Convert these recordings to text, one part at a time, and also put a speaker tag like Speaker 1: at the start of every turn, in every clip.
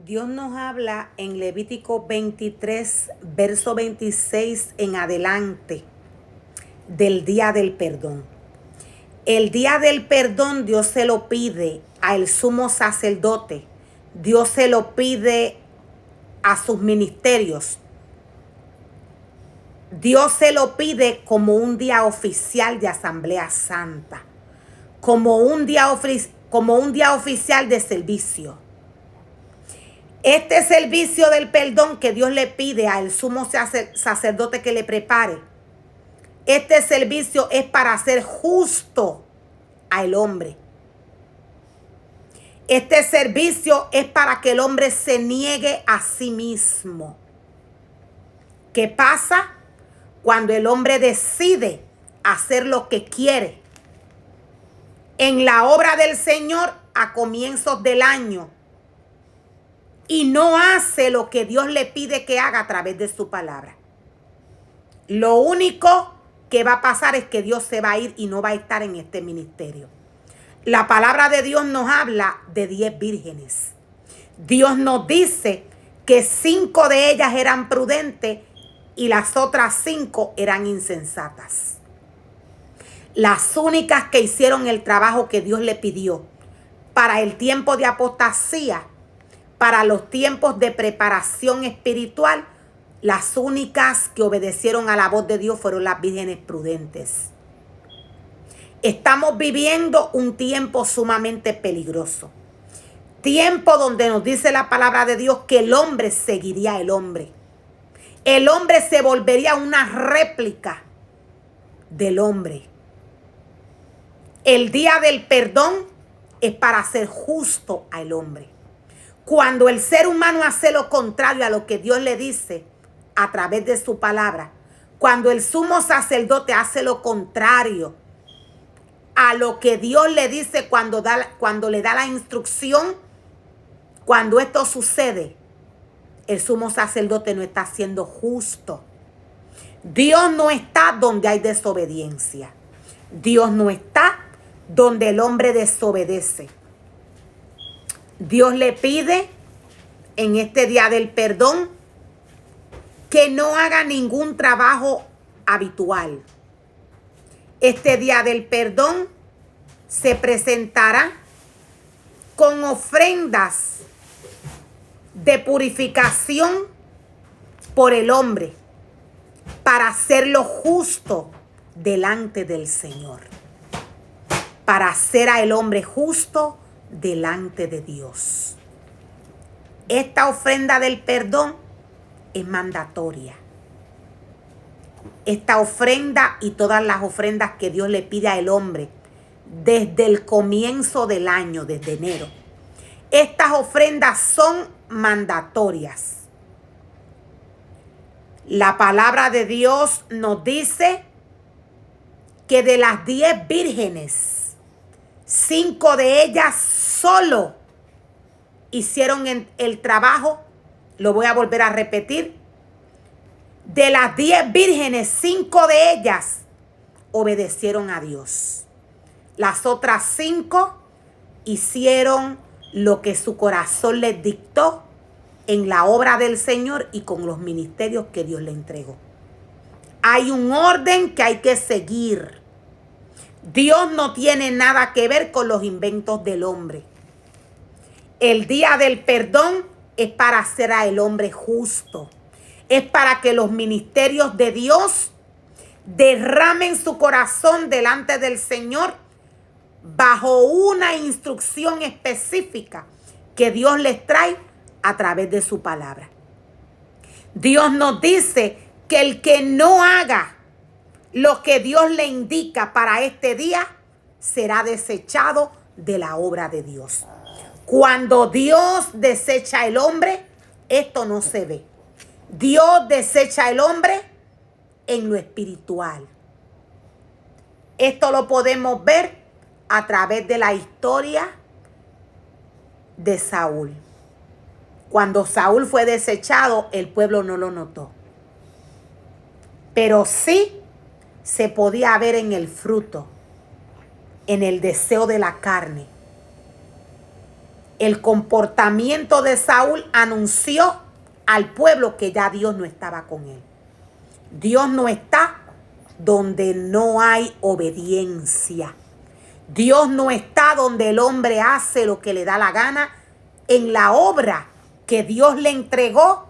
Speaker 1: Dios nos habla en Levítico 23, verso 26 en adelante, del día del perdón. El día del perdón Dios se lo pide al sumo sacerdote, Dios se lo pide a sus ministerios, Dios se lo pide como un día oficial de Asamblea Santa, como un día oficial de servicio. Este servicio del perdón que Dios le pide al sumo sacerdote que le prepare, este servicio es para hacer justo al hombre. Este servicio es para que el hombre se niegue a sí mismo. ¿Qué pasa cuando el hombre decide hacer lo que quiere? En la obra del Señor a comienzos del año y no hace lo que Dios le pide que haga a través de su palabra. Lo único que va a pasar es que Dios se va a ir y no va a estar en este ministerio. La palabra de Dios nos habla de 10 vírgenes. Dios nos dice que 5 de ellas eran prudentes y las otras 5 eran insensatas. Las únicas que hicieron el trabajo que Dios le pidió para el tiempo de apostasía, para los tiempos de preparación espiritual, las únicas que obedecieron a la voz de Dios fueron las vírgenes prudentes. Estamos viviendo un tiempo sumamente peligroso. Tiempo donde nos dice la palabra de Dios que el hombre seguiría el hombre. El hombre se volvería una réplica del hombre. El día del perdón es para hacer justo al hombre. Cuando el ser humano hace lo contrario a lo que Dios le dice a través de su palabra, cuando el sumo sacerdote hace lo contrario a lo que Dios le dice cuando le da la instrucción, cuando esto sucede, el sumo sacerdote no está siendo justo. Dios no está donde hay desobediencia. Dios no está donde el hombre desobedece. Dios le pide en este día del perdón que no haga ningún trabajo habitual. Este día del perdón se presentará con ofrendas de purificación por el hombre para hacerlo justo delante del Señor. Para hacer al hombre justo delante de Dios. Esta ofrenda del perdón es mandatoria. Esta ofrenda y todas las ofrendas que Dios le pide al hombre desde el comienzo del año, desde enero. Estas ofrendas son mandatorias. La palabra de Dios nos dice que de las 10 vírgenes, 5 de ellas solo hicieron el trabajo. Lo voy a volver a repetir. De las 10 vírgenes, 5 de ellas obedecieron a Dios. Las otras 5 hicieron lo que su corazón les dictó en la obra del Señor y con los ministerios que Dios le entregó. Hay un orden que hay que seguir. Dios no tiene nada que ver con los inventos del hombre. El día del perdón es para hacer al hombre justo. Es para que los ministerios de Dios derramen su corazón delante del Señor bajo una instrucción específica que Dios les trae a través de su palabra. Dios nos dice que el que no haga lo que Dios le indica para este día será desechado de la obra de Dios. Cuando Dios desecha al hombre, esto no se ve. Dios desecha al hombre en lo espiritual. Esto lo podemos ver a través de la historia de Saúl. Cuando Saúl fue desechado, el pueblo no lo notó. Pero sí se podía ver en el fruto, en el deseo de la carne. El comportamiento de Saúl anunció al pueblo que ya Dios no estaba con él. Dios no está donde no hay obediencia. Dios no está donde el hombre hace lo que le da la gana en la obra que Dios le entregó,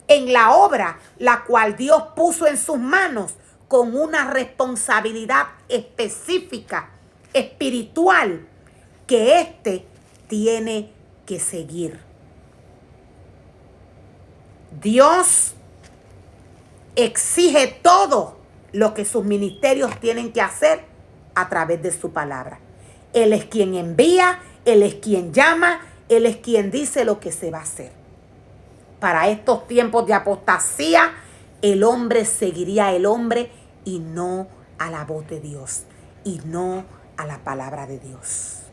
Speaker 1: en la obra la cual Dios puso en sus manos con una responsabilidad específica, espiritual, que éste tiene que seguir. Dios exige todo lo que sus ministerios tienen que hacer a través de su palabra. Él es quien envía, Él es quien llama, Él es quien dice lo que se va a hacer. Para estos tiempos de apostasía, el hombre seguiría al hombre y no a la voz de Dios, y no a la palabra de Dios.